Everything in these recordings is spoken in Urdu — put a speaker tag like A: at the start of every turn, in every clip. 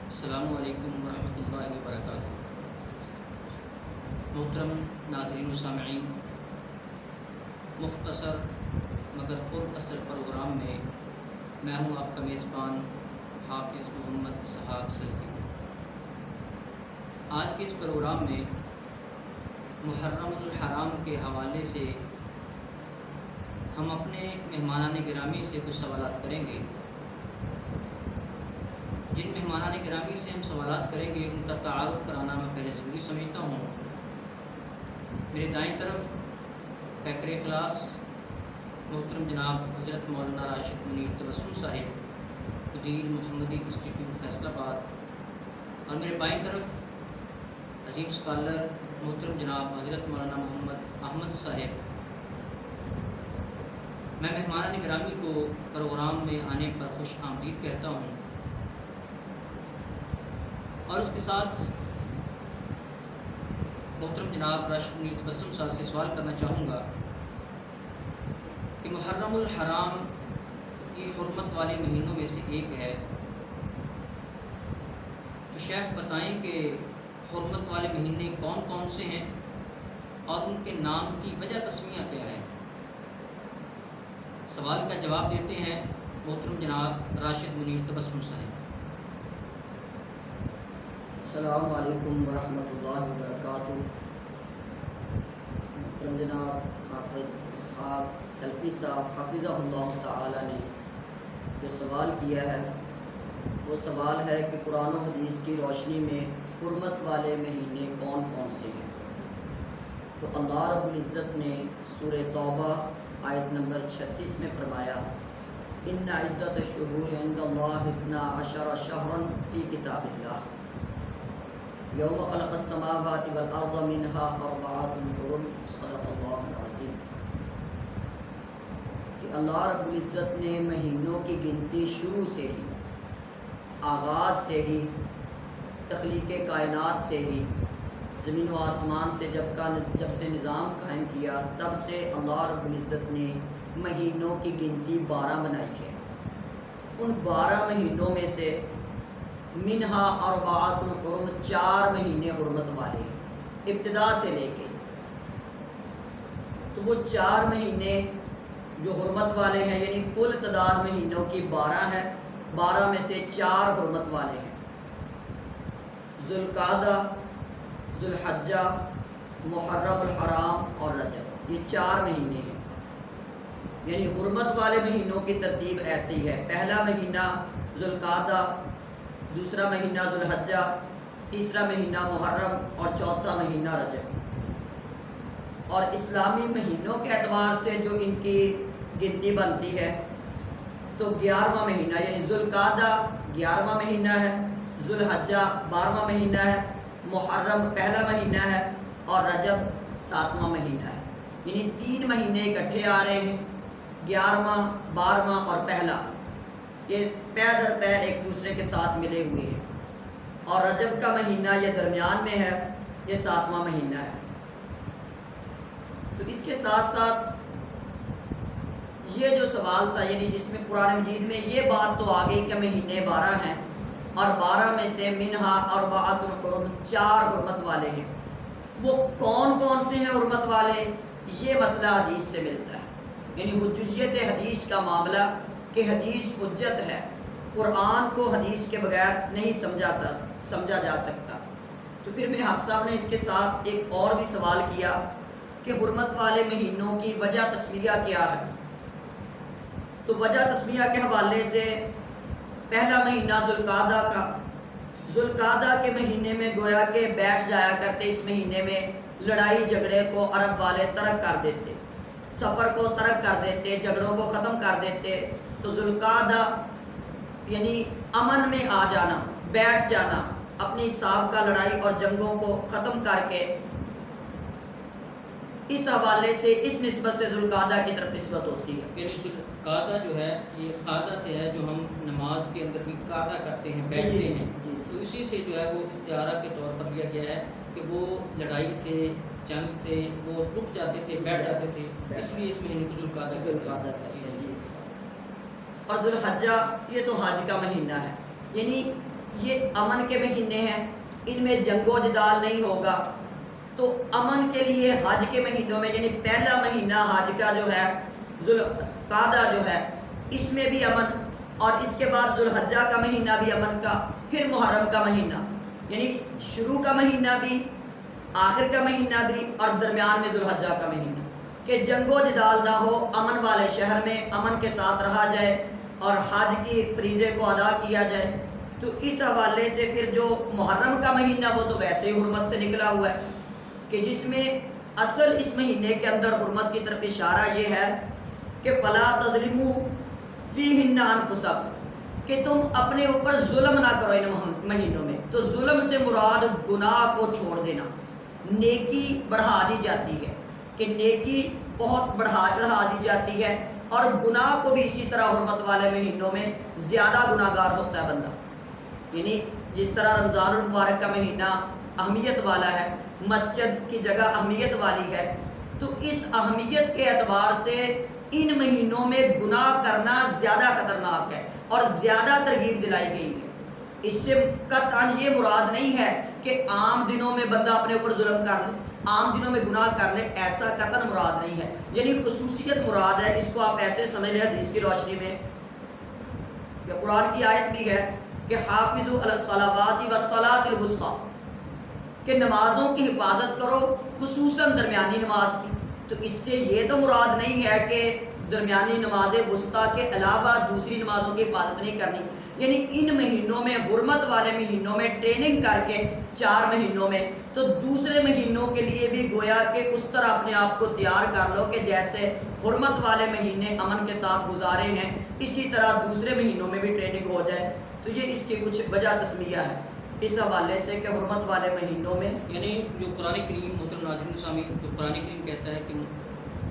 A: السلام علیکم ورحمۃ اللہ وبرکاتہ۔ محترم ناظرین و سامعین، مختصر مگر پر اثر پروگرام میں ہوں آپ کا میزبان حافظ محمد اسحاق سلفی۔ آج کے اس پروگرام میں محرم الحرام کے حوالے سے ہم اپنے مہمانان گرامی سے کچھ سوالات کریں گے۔ جن مہمانان گرامی سے ہم سوالات کریں گے ان کا تعارف کرانا میں پہلے ضروری سمجھتا ہوں۔ میرے دائیں طرف پیکر اخلاص محترم جناب حضرت مولانا راشد منیر تبسم صاحب، مدیر محمدی انسٹیٹیوٹ فیصل آباد، اور میرے بائیں طرف عظیم اسکالر محترم جناب حضرت مولانا محمد احمد صاحب۔ میں مہمانان گرامی کو پروگرام میں آنے پر خوش آمدید کہتا ہوں، اور اس کے ساتھ محترم جناب راشد منیر تبسم صاحب سے سوال کرنا چاہوں گا کہ محرم الحرام یہ حرمت والے مہینوں میں سے ایک ہے، تو شیخ بتائیں کہ حرمت والے مہینے کون کون سے ہیں اور ان کے نام کی وجہ تسمیہ کیا ہے؟ سوال کا جواب دیتے ہیں محترم جناب راشد منیر تبسم صاحب۔
B: السلام علیکم ورحمۃ اللہ وبرکاتہ۔ محترم جناب حافظ اسحاق سلفی صاحب حفظہ اللہ تعالی نے جو سوال کیا ہے وہ سوال ہے کہ قرآن و حدیث کی روشنی میں حرمت والے مہینے کون کون سے ہیں؟ تو اللہ رب العزت نے سورہ توبہ آیت نمبر 36 میں فرمایا، ان عدت الشہور عند اللہ 12 شہرا فی کتاب اللہ یوم خلق السماوات والارض منها 4 حرم، صدق اللہ العظیم۔ کہ اللہ رب العزت نے مہینوں کی گنتی شروع سے ہی، آغاز سے ہی، تخلیق کائنات سے ہی، زمین و آسمان سے جب سے نظام قائم کیا تب سے اللہ رب العزت نے مہینوں کی گنتی 12 بنائی ہے۔ ان 12 مہینوں میں سے منہا 4 حرم، 4 مہینے حرمت والے ہیں ابتدا سے لے کے۔ تو وہ 4 مہینے جو حرمت والے ہیں، یعنی کل تعداد مہینوں کی 12 ہے، 12 میں سے 4 حرمت والے ہیں: ذوالقعدہ، ذوالحجہ، محرم الحرام اور رجب۔ یہ 4 مہینے ہیں، یعنی حرمت والے مہینوں کی ترتیب ایسی ہے: پہلا مہینہ ذوالقعدہ، دوسرا مہینہ ذوالحجہ، تیسرا مہینہ محرم اور چوتھا مہینہ رجب۔ اور اسلامی مہینوں کے اعتبار سے جو ان کی گنتی بنتی ہے تو 11واں مہینہ، یعنی ذوالقعدہ 11واں مہینہ ہے، ذوالحجہ 12واں مہینہ ہے، محرم پہلا مہینہ ہے اور رجب 7واں مہینہ ہے۔ یعنی 3 مہینے اکٹھے آ رہے ہیں، 11واں، 12واں اور پہلا، یہ پے در پے ایک دوسرے کے ساتھ ملے ہوئے ہیں۔ اور رجب کا مہینہ یہ درمیان میں ہے، یہ 7واں مہینہ ہے۔ تو اس کے ساتھ ساتھ یہ جو سوال تھا، یعنی جس میں قرآن مجید میں یہ بات تو آ گئی کہ مہینے 12 ہیں اور 12 میں سے منہا 4 حرم، 4 حرمت والے ہیں، وہ کون کون سے ہیں حرمت والے؟ یہ مسئلہ حدیث سے ملتا ہے، یعنی حجیت حدیث کا معاملہ کہ حدیث حجت ہے، قرآن کو حدیث کے بغیر نہیں سمجھا جا سکتا۔ تو پھر میرے حافظ صاحب نے اس کے ساتھ ایک اور بھی سوال کیا کہ حرمت والے مہینوں کی وجہ تسمیہ کیا ہے؟ تو وجہ تسمیہ کے حوالے سے پہلا مہینہ ذوالقعدہ کا، ذوالقعدہ کے مہینے میں گویا کہ بیٹھ جایا کرتے، اس مہینے میں لڑائی جھگڑے کو عرب والے ترک کر دیتے، سفر کو ترک کر دیتے، جھگڑوں کو ختم کر دیتے۔ تو ذوالقعدہ یعنی امن میں آ جانا، بیٹھ جانا، اپنی سابقہ لڑائی اور جنگوں کو ختم کر کے، اس حوالے سے اس نسبت سے ذوالقعدہ کی طرف نسبت ہوتی ہے۔
A: یعنی ذوالقعدہ جو ہے یہ قعدہ سے ہے، جو ہم نماز کے اندر بھی قعدہ کرتے ہیں، بیٹھتے ہیں، تو اسی سے جو ہے وہ استعارہ کے طور پر لیا گیا ہے کہ وہ لڑائی سے، جنگ سے وہ رک جاتے تھے، بیٹھ جاتے تھے، اس لیے اس مہینے کو ذوالقعدہ
B: کہتے ہیں۔ اور ذوالحجہ یہ تو حج کا مہینہ ہے، یعنی یہ امن کے مہینے ہیں، ان میں جنگ و جدال نہیں ہوگا، تو امن کے لیے حج کے مہینوں میں، یعنی پہلا مہینہ حج کا جو ہے ذوالقعدہ جو ہے، اس میں بھی امن، اور اس کے بعد ذوالحجہ کا مہینہ بھی امن کا، پھر محرم کا مہینہ، یعنی شروع کا مہینہ بھی، آخر کا مہینہ بھی، اور درمیان میں ذوالحجہ کا مہینہ، کہ جنگ و جدال نہ ہو، امن والے شہر میں امن کے ساتھ رہا جائے اور حج کی فریضے کو ادا کیا جائے۔ تو اس حوالے سے پھر جو محرم کا مہینہ وہ تو ویسے ہی حرمت سے نکلا ہوا ہے، کہ جس میں اصل اس مہینے کے اندر حرمت کی طرف اشارہ یہ ہے کہ فَلَا تَظْلِمُوا فِيهِنَّ أَنفُسَكُمْ، کہ تم اپنے اوپر ظلم نہ کرو ان مہینوں میں۔ تو ظلم سے مراد گناہ کو چھوڑ دینا، نیکی بڑھا دی جاتی ہے، کہ نیکی بہت بڑھا چڑھا دی جاتی ہے، اور گناہ کو بھی اسی طرح حرمت والے مہینوں میں زیادہ گناہ گار ہوتا ہے بندہ، یعنی جس طرح رمضان المبارک کا مہینہ اہمیت والا ہے، مسجد کی جگہ اہمیت والی ہے، تو اس اہمیت کے اعتبار سے ان مہینوں میں گناہ کرنا زیادہ خطرناک ہے اور زیادہ ترغیب دلائی گئی ہے۔ اس سے قطعاً یہ مراد نہیں ہے کہ عام دنوں میں بندہ اپنے اوپر ظلم کر لے، عام دنوں میں گناہ کر لے، ایسا قطعاً مراد نہیں ہے، یعنی خصوصیت مراد ہے۔ اس کو آپ ایسے سمجھ لیں حدیث کی روشنی میں، یا قرآن کی آیت بھی ہے کہ حافظوا علی الصلوات والصلاۃ الوسطیٰ، کہ نمازوں کی حفاظت کرو، خصوصاً درمیانی نماز کی۔ تو اس سے یہ تو مراد نہیں ہے کہ درمیانی نماز وسطیٰ کے علاوہ دوسری نمازوں کی حفاظت نہیں کرنی، یعنی ان مہینوں میں، حرمت والے مہینوں میں ٹریننگ کر کے 4 مہینوں میں، تو دوسرے مہینوں کے لیے بھی گویا کہ اس طرح اپنے آپ کو تیار کر لو کہ جیسے حرمت والے مہینے امن کے ساتھ گزارے ہیں، اسی طرح دوسرے مہینوں میں بھی ٹریننگ ہو جائے۔ تو یہ اس کی کچھ وجہ تسمیہ ہے اس حوالے سے کہ حرمت والے مہینوں میں،
A: یعنی جو قرآن کریم محترم ناظرین سامعین، جو قرآن کریم کہتا ہے کہ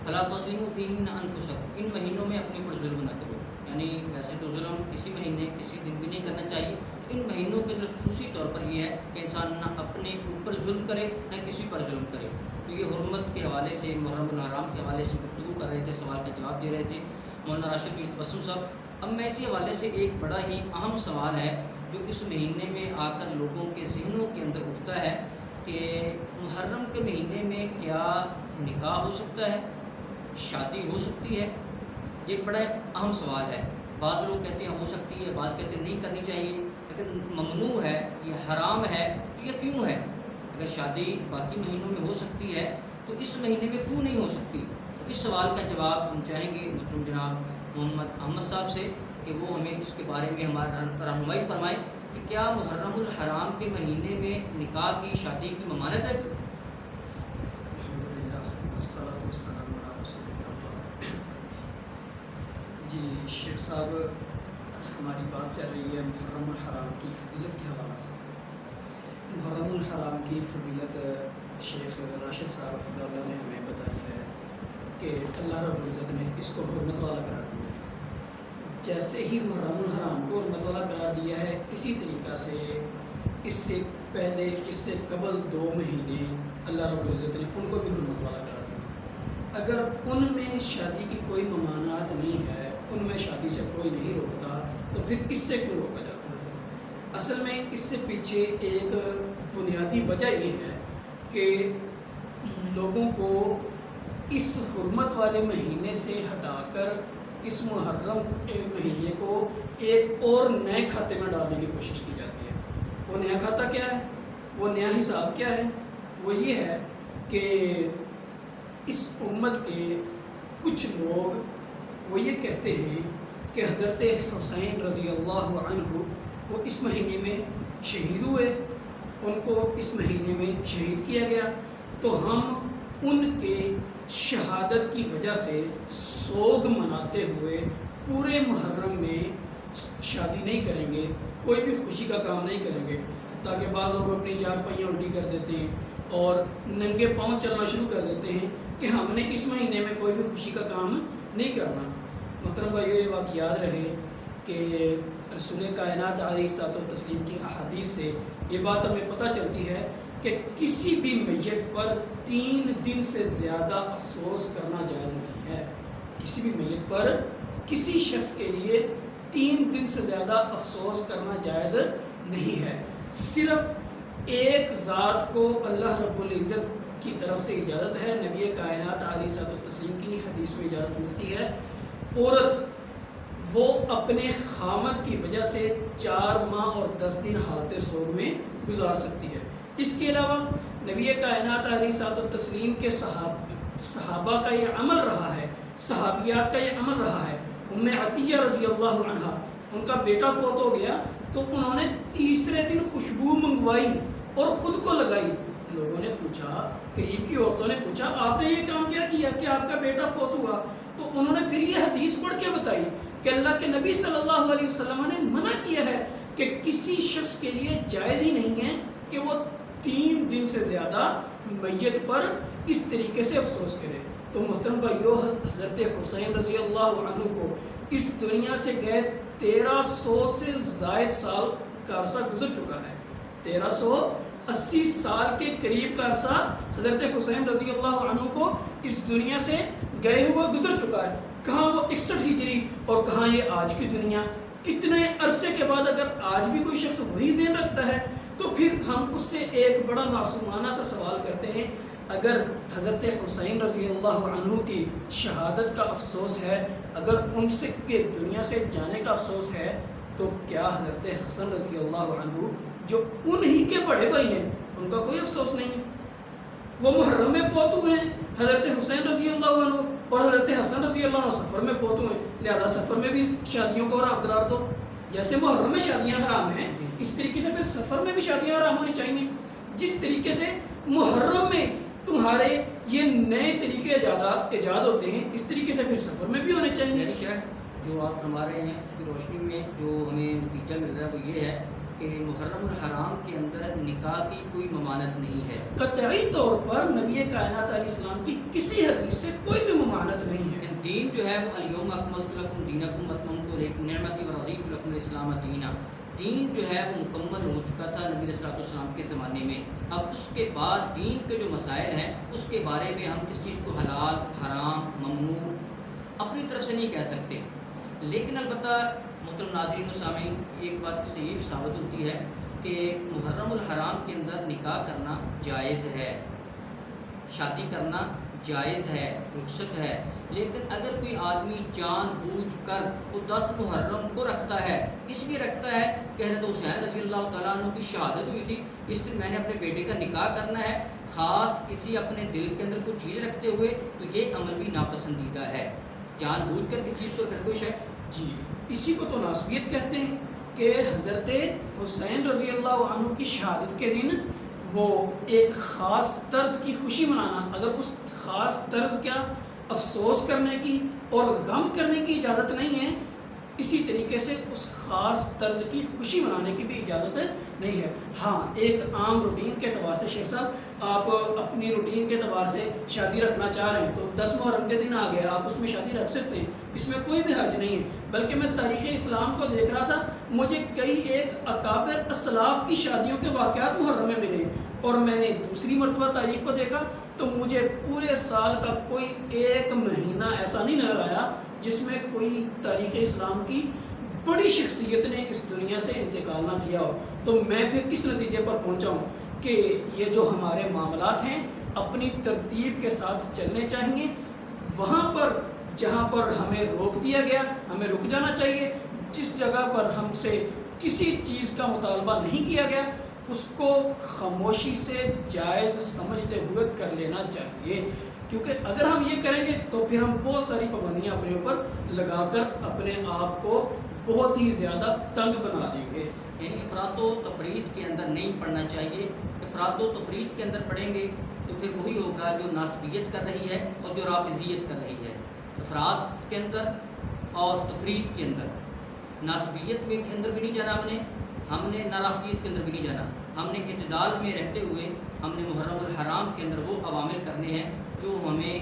A: فَلَا تَظْلِمُوا فِيهِنَّ أَنفُسَكُمْ، ان مہینوں میں اپنے اوپر ظلم نہ کرو، یعنی ویسے تو ظلم کسی مہینے کسی دن بھی نہیں کرنا چاہیے، ان مہینوں کے اندر خصوصی طور پر یہ ہے کہ انسان نہ اپنے اوپر ظلم کرے نہ کسی پر ظلم کرے۔ تو یہ حرمت کے حوالے سے، محرم الحرام کے حوالے سے گفتگو کر رہے تھے، سوال کا جواب دے رہے تھے مولانا راشد میر تبسم صاحب۔ اب میں اسی حوالے سے ایک بڑا ہی اہم سوال ہے جو اس مہینے میں آ کر لوگوں کے ذہنوں کے اندر اٹھتا ہے کہ محرم کے مہینے میں کیا نکاح ہو سکتا ہے، شادی ہو سکتی ہے؟ یہ ایک بڑا اہم سوال ہے۔ بعض لوگ کہتے ہیں ہو سکتی ہے، بعض کہتے ہیں نہیں کرنی چاہیے، لیکن ممنوع ہے، یہ حرام ہے، تو یہ کیوں ہے؟ اگر شادی باقی مہینوں میں ہو سکتی ہے تو اس مہینے میں کیوں نہیں ہو سکتی؟ تو اس سوال کا جواب ہم چاہیں گے محترم جناب محمد احمد صاحب سے کہ وہ ہمیں اس کے بارے میں ہمارا رہنمائی فرمائیں کہ کیا محرم الحرام کے مہینے میں نکاح کی، شادی کی ممانعت ہے؟
C: الحمدللہ والصلاۃ والسلام علی رسول اللہ۔ جی شیخ صاحب، ہماری بات چل رہی ہے محرم الحرام کی فضیلت کے حوالے سے۔ محرم الحرام کی فضیلت شیخ راشد صاحب حفظہ اللہ نے ہمیں بتائی ہے کہ اللہ رب العزت نے اس کو حرمت والا قرار دیا۔ جیسے ہی محرم الحرام کو حرمت والا قرار دیا ہے، اسی طریقہ سے اس سے پہلے، اس سے قبل 2 مہینے اللہ رب العزت نے ان کو بھی حرمت والا قرار دیا۔ اگر ان میں شادی کی کوئی ممانعت نہیں ہے، ان میں شادی سے کوئی نہیں روکتا، تو پھر اس سے کیوں روکا جاتا ہے؟ اصل میں اس سے پیچھے ایک بنیادی وجہ یہ ہے کہ لوگوں کو اس حرمت والے مہینے سے ہٹا کر اس محرم کے مہینے کو ایک اور نئے کھاتے میں ڈالنے کی کوشش کی جاتی ہے۔ وہ نیا کھاتا کیا ہے؟ وہ نیا حساب کیا ہے؟ وہ یہ ہے کہ اس امت کے کچھ لوگ وہ یہ کہتے ہیں کہ حضرت حسین رضی اللہ عنہ وہ اس مہینے میں شہید ہوئے، ان کو اس مہینے میں شہید کیا گیا، تو ہم ان کے شہادت کی وجہ سے سوگ مناتے ہوئے پورے محرم میں شادی نہیں کریں گے، کوئی بھی خوشی کا کام نہیں کریں گے، تاکہ بعض لوگ اپنی 4 پہیاں الٹی کر دیتے ہیں اور ننگے پاؤں چلنا شروع کر دیتے ہیں کہ ہم نے اس مہینے میں کوئی بھی خوشی کا کام نہیں کرنا۔ محترم بھائیو، یہ بات یاد رہے کہ رسول کائنات علیہ الصلوۃ والتسلیم کی احادیث سے یہ بات ہمیں پتہ چلتی ہے کہ کسی بھی میت پر 3 دن سے زیادہ افسوس کرنا جائز نہیں ہے۔ کسی بھی میت پر کسی شخص کے لیے 3 دن سے زیادہ افسوس کرنا جائز نہیں ہے. صرف ایک ذات کو اللہ رب العزت کی طرف سے اجازت ہے. نبی کائنات علیہ الصلوۃ والتسلیم کی حدیث میں اجازت ملتی ہے عورت وہ اپنے خامد کی وجہ سے 4 ماہ اور 10 دن حالت سوگ میں گزار سکتی ہے. اس کے علاوہ نبی کائنات علیہ الصلوۃ والتسلیم کے صحابہ کا یہ عمل رہا ہے, صحابیات کا یہ عمل رہا ہے. ام عطیہ رضی اللہ عنہا, ان کا بیٹا فوت ہو گیا تو انہوں نے تیسرے دن خوشبو منگوائی اور خود کو لگائی. لوگوں نے پوچھا, قریب کی عورتوں نے پوچھا, آپ نے یہ کام کیا کیا کہ آپ کا بیٹا فوت ہوا؟ تو انہوں نے پھر یہ حدیث پڑھ کے بتائی کہ اللہ کے نبی صلی اللہ علیہ وسلم نے منع کیا ہے کہ کسی شخص کے لیے جائز ہی نہیں ہے کہ وہ 3 دن سے زیادہ میت پر اس طریقے سے افسوس کرے. تو محترم بھائیو, حضرت حسین رضی اللہ عنہ کو اس دنیا سے گئے 1300 سے زائد سال کا عرصہ گزر چکا ہے. 1380 سال کے قریب کا عرصہ حضرت حسین رضی اللہ عنہ کو اس دنیا سے گئے ہوئے گزر چکا ہے. کہاں وہ 61 ہجری اور کہاں یہ آج کی دنیا. کتنے عرصے کے بعد اگر آج بھی کوئی شخص وہی ذہن رکھتا ہے تو پھر ہم اس سے ایک بڑا معصومانہ سا سوال کرتے ہیں, اگر حضرت حسین رضی اللہ عنہ کی شہادت کا افسوس ہے, اگر ان سے کے دنیا سے جانے کا افسوس ہے, تو کیا حضرت حسن رضی اللہ عنہ جو انہی کے بڑے بھائی ہیں ان کا کوئی افسوس نہیں ہے؟ وہ محرم میں فوت ہوئے ہیں حضرت حسین رضی اللہ عنہ, اور حضرت حسن رضی اللہ عنہ سفر میں فوت ہوئے, لہذا سفر میں بھی شادیوں کو حرام قرار دو. جیسے محرم میں شادیاں حرام ہیں اس طریقے سے پھر سفر میں بھی شادیاں حرام ہونی چاہیے. جس طریقے سے محرم میں تمہارے یہ نئے طریقے ایجاد ہوتے ہیں اس طریقے سے پھر سفر میں بھی ہونے چاہیے.
A: یعنی شیخ جو آپ فرما رہے ہیں اس کی روشنی میں جو ہمیں نتیجہ مل رہا ہے وہ یہ ہے کہ محرم الحرام کے اندر نکاح کی کوئی ممانعت نہیں ہے.
C: قطعی طور پر نبی کائنات علیہ السلام کی کسی حدیث سے کوئی بھی ممانعت نہیں ہے.
A: دین جو ہے وہ الیوم اکملت لکم دینکم واتممت علیکم نعمتی ورضیت لکم الاسلام دینا. دین جو ہے وہ مکمل ہو چکا تھا نبی صلی اللہ علیہ وسلم کے زمانے میں. اب اس کے بعد دین کے جو مسائل ہیں اس کے بارے میں ہم کس چیز کو حلال حرام ممنوع اپنی طرف سے نہیں کہہ سکتے. لیکن البتہ محترم ناظرین و سامعین, ایک بات اس سے یہ بھی ثابت ہوتی ہے کہ محرم الحرام کے اندر نکاح کرنا جائز ہے, شادی کرنا جائز ہے, رخصت ہے. لیکن اگر کوئی آدمی جان بوجھ کر وہ 10 محرم کو رکھتا ہے, اس لیے رکھتا ہے کہ حضرت حسین رضی اللہ تعالیٰ عنہ کی شہادت ہوئی تھی, اس دن میں نے اپنے بیٹے کا نکاح کرنا ہے, خاص کسی اپنے دل کے اندر کوئی چیز رکھتے ہوئے, تو یہ عمل بھی ناپسندیدہ ہے. جان بوجھ کر کس چیز کو رکھنا کوئی شے
C: جی اسی کو تو ناسبیت کہتے ہیں کہ حضرت حسین رضی اللہ عنہ کی شہادت کے دن وہ ایک خاص طرز کی خوشی منانا, اگر اس خاص طرز کا افسوس کرنے کی اور غم کرنے کی اجازت نہیں ہے, اسی طریقے سے اس خاص طرز کی خوشی منانے کی بھی اجازت نہیں ہے. ہاں ایک عام روٹین کے اعتبار سے شیخ صاحب آپ اپنی روٹین کے اعتبار سے شادی رکھنا چاہ رہے ہیں تو 10 محرم کے دن آ گیا, آپ اس میں شادی رکھ سکتے ہیں, اس میں کوئی بھی حرج نہیں ہے. بلکہ میں تاریخ اسلام کو دیکھ رہا تھا, مجھے کئی ایک اکابر اسلاف کی شادیوں کے واقعات محرم میں ملے, اور میں نے دوسری مرتبہ تاریخ کو دیکھا تو مجھے پورے سال کا کوئی ایک مہینہ ایسا نہیں نظر آیا جس میں کوئی تاریخ اسلام کی بڑی شخصیت نے اس دنیا سے انتقال نہ کیا ہو. تو میں پھر اس نتیجے پر پہنچا ہوں کہ یہ جو ہمارے معاملات ہیں اپنی ترتیب کے ساتھ چلنے چاہیے. وہاں پر جہاں پر ہمیں روک دیا گیا ہمیں رک جانا چاہیے. جس جگہ پر ہم سے کسی چیز کا مطالبہ نہیں کیا گیا اس کو خاموشی سے جائز سمجھتے ہوئے کر لینا چاہیے, کیونکہ اگر ہم یہ کریں گے تو پھر ہم بہت ساری پابندیاں اپنے اوپر لگا کر اپنے آپ کو بہت ہی زیادہ تنگ بنا دیں گے.
A: یعنی افراط و تفرید کے اندر نہیں پڑھنا چاہیے. افراط و تفرید کے اندر پڑھیں گے تو پھر وہی ہوگا جو ناسبیت کر رہی ہے اور جو رافضیت کر رہی ہے. افراد کے اندر اور تفرید کے اندر, ناسبیت میں کے اندر بھی نہیں جانا ہم نے نہ رافضیت کے اندر بھی نہیں جانا. ہم نے اعتدال میں رہتے ہوئے ہم نے محرم الحرام کے اندر وہ عوامل کرنے ہیں جو ہمیں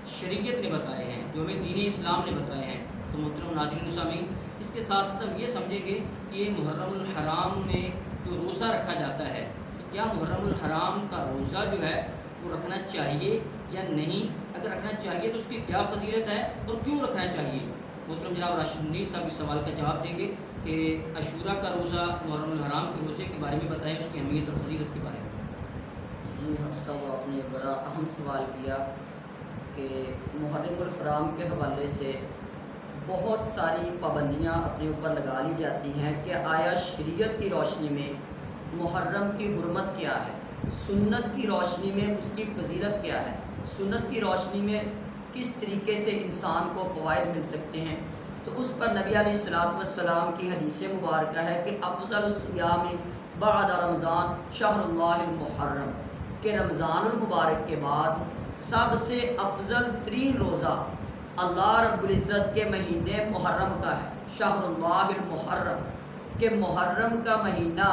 A: شریعت نے بتائے ہیں, جو ہمیں دین اسلام نے بتائے ہیں. تو محترم ناظرین و سامعین, اس کے ساتھ ساتھ ہم یہ سمجھیں گے کہ یہ محرم الحرام میں جو روزہ رکھا جاتا ہے تو کیا محرم الحرام کا روزہ جو ہے وہ رکھنا چاہیے یا نہیں. اگر رکھنا چاہیے تو اس کی کیا فضیلت ہے اور کیوں رکھنا چاہیے. محترم جناب راشد منیر صاحب اس سوال کا جواب دیں گے کہ عاشورہ کا روزہ محرم الحرام کے روزے بارے میں بتائیں، اس کی اہمیت اور فضیلت کے بارے میں۔
B: جی حفصہ، آپ نے بڑا اہم سوال کیا کہ محرم الحرام کے حوالے سے بہت ساری پابندیاں اپنے اوپر لگا لی جاتی ہیں کہ آیا شریعت کی روشنی میں محرم کی حرمت کیا ہے، سنت کی روشنی میں اس کی فضیلت کیا ہے، سنت کی روشنی میں کس طریقے سے انسان کو فوائد مل سکتے ہیں۔ تو اس پر نبی علیہ الصلوۃ والسلام کی حدیث مبارکہ ہے کہ افضل الصیام بعد رمضان شہر اللہ المحرم، کہ رمضان المبارک کے بعد سب سے افضل ترین روزہ اللہ رب العزت کے مہینے محرم کا ہے، شہر اللہ المحرم، کہ محرم کا مہینہ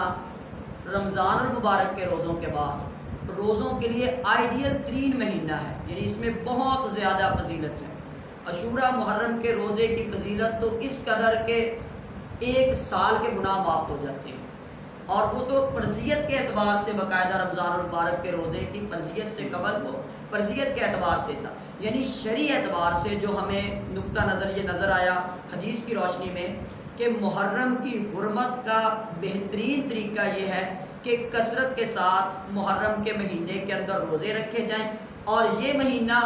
B: رمضان المبارک کے روزوں کے بعد روزوں کے لیے آئیڈیل ترین مہینہ ہے، یعنی اس میں بہت زیادہ فضیلت ہے۔ عاشورہ محرم کے روزے کی فضیلت تو اس قدر کہ ایک سال کے گناہ معاف ہو جاتے ہیں، اور وہ تو فرضیت کے اعتبار سے باقاعدہ رمضان المبارک کے روزے کی فرضیت سے قبل وہ فرضیت کے اعتبار سے تھا، یعنی شرعی اعتبار سے جو ہمیں نقطہ نظر یہ نظر آیا حدیث کی روشنی میں کہ محرم کی حرمت کا بہترین طریقہ یہ ہے کہ کثرت کے ساتھ محرم کے مہینے کے اندر روزے رکھے جائیں، اور یہ مہینہ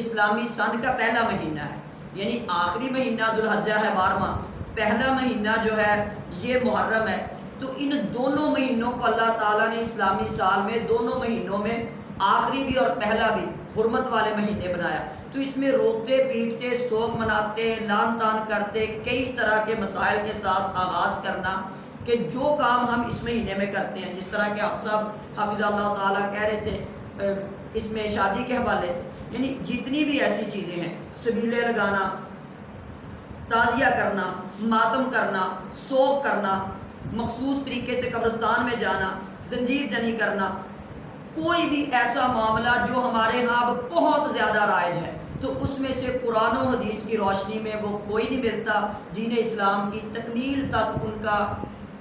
B: اسلامی سن کا پہلا مہینہ ہے، یعنی آخری مہینہ ذوالحجہ ہے 12واں، پہلا مہینہ جو ہے یہ محرم ہے۔ تو ان دونوں مہینوں کو اللہ تعالیٰ نے اسلامی سال میں دونوں مہینوں میں آخری بھی اور پہلا بھی حرمت والے مہینے بنایا۔ تو اس میں روتے پیٹتے سوگ مناتے لان تان کرتے کئی طرح کے مسائل کے ساتھ آغاز کرنا کہ جو کام ہم اس مہینے میں کرتے ہیں، جس طرح کہ آپ صاحب حافظ اللہ تعالیٰ کہہ رہے تھے اس میں شادی کے حوالے سے، یعنی جتنی بھی ایسی چیزیں ہیں، سبیلے لگانا، تعزیہ کرنا، ماتم کرنا، سوگ کرنا، مخصوص طریقے سے قبرستان میں جانا، زنجیر جنی کرنا، کوئی بھی ایسا معاملہ جو ہمارے ہاں اب بہت زیادہ رائج ہے، تو اس میں سے قرآن و حدیث کی روشنی میں وہ کوئی نہیں ملتا۔ دین اسلام کی تکمیل تک ان کا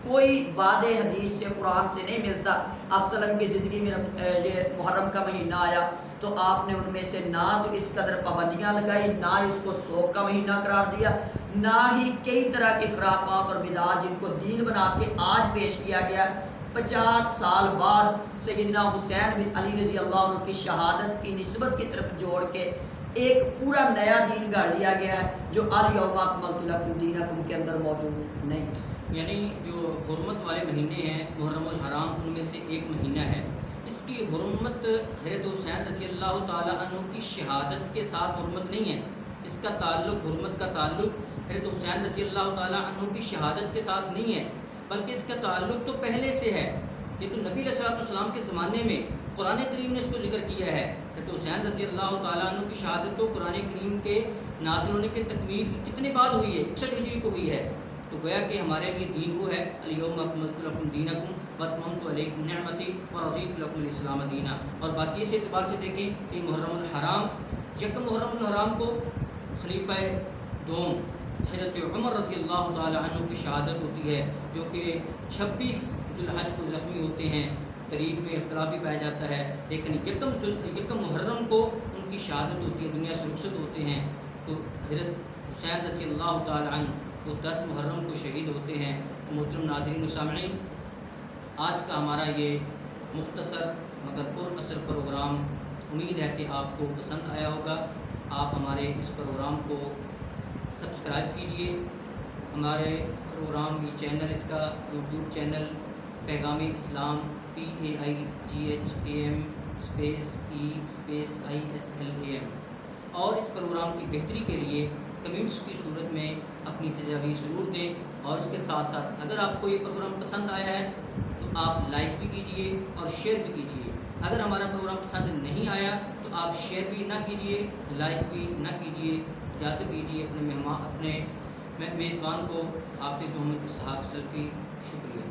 B: کوئی واضح حدیث سے قرآن سے نہیں ملتا۔ آپ وسلم کی زندگی میں یہ محرم کا مہینہ آیا تو آپ نے ان میں سے نہ تو اس قدر پابندیاں لگائی، نہ اس کو سوگ کا مہینہ قرار دیا، نہ ہی کئی طرح کی خرافات اور بدعات جن کو دین بنا کے آج پیش کیا گیا۔ 50 سال بعد سیدنا حسین بن علی رضی اللہ عنہ کی شہادت کی نسبت کی طرف جوڑ کے ایک پورا نیا دین گاڑ لیا گیا ہے جو الیوم اکملت لکم دینکم کے اندر موجود نہیں۔
A: یعنی جو حرمت والے مہینے ہیں محرم الحرام، ان میں سے ایک مہینہ ہے، اس کی حرمت حضرت حسین رضی اللہ تعالیٰ عنہ کی شہادت کے ساتھ حرمت نہیں ہے، اس کا تعلق، حرمت کا تعلق حضرت حسین رضی اللہ تعالیٰ عنہ کی شہادت کے ساتھ نہیں ہے، بلکہ اس کا تعلق تو پہلے سے ہے۔ یہ تو نبی علیہ السلام کے زمانے میں قرآن کریم نے اس کو ذکر کیا ہے۔ حضرت حسین رضی اللہ تعالیٰ عنہ کی شہادت تو قرآن کریم کے نازل ہونے کے تکمیل کی کتنے بعد ہوئی ہے، 61 ہجری کو ہوئی ہے۔ تو گویا کہ ہمارے لیے دین وہ ہے الیوم اکملت لکم دینکم واتممت علیکم نعمتی ورضیت لکم الاسلام دینا۔ اور باقی اس اعتبار سے دیکھیں کہ محرم الحرام، یکم محرم الحرام کو خلیفہ دوم حضرت عمر رضی اللہ تعالیٰ عنہ کی شہادت ہوتی ہے، جو کہ 26 ذوالحج کو زخمی ہوتے ہیں، تاریخ میں اختلاف بھی پایا جاتا ہے، لیکن یکم محرم کو ان کی شہادت ہوتی ہے، دنیا سے رخصت ہوتے ہیں۔ تو حضرت حسین رضی اللہ تعالیٰ عنہ وہ 10 محرم کو شہید ہوتے ہیں۔ محترم ناظرین و سامعین، آج کا ہمارا یہ مختصر مگر پر اثر پروگرام امید ہے کہ آپ کو پسند آیا ہوگا۔ آپ ہمارے اس پروگرام کو سبسکرائب کیجئے، ہمارے پروگرام یہ چینل، اس کا یوٹیوب چینل پیغام اسلام PAIGHAM _EISLAM، اور اس پروگرام کی بہتری کے لیے کمنٹس کی صورت میں اپنی تجاویز ضرور دیں، اور اس کے ساتھ ساتھ اگر آپ کو یہ پروگرام پسند آیا ہے تو آپ لائک بھی کیجئے اور شیئر بھی کیجئے۔ اگر ہمارا پروگرام پسند نہیں آیا تو آپ شیئر بھی نہ کیجئے، لائک بھی نہ کیجئے۔ اجازت دیجیے اپنے میزبان کو حافظ محمد اسحاق سلفی۔ شکریہ۔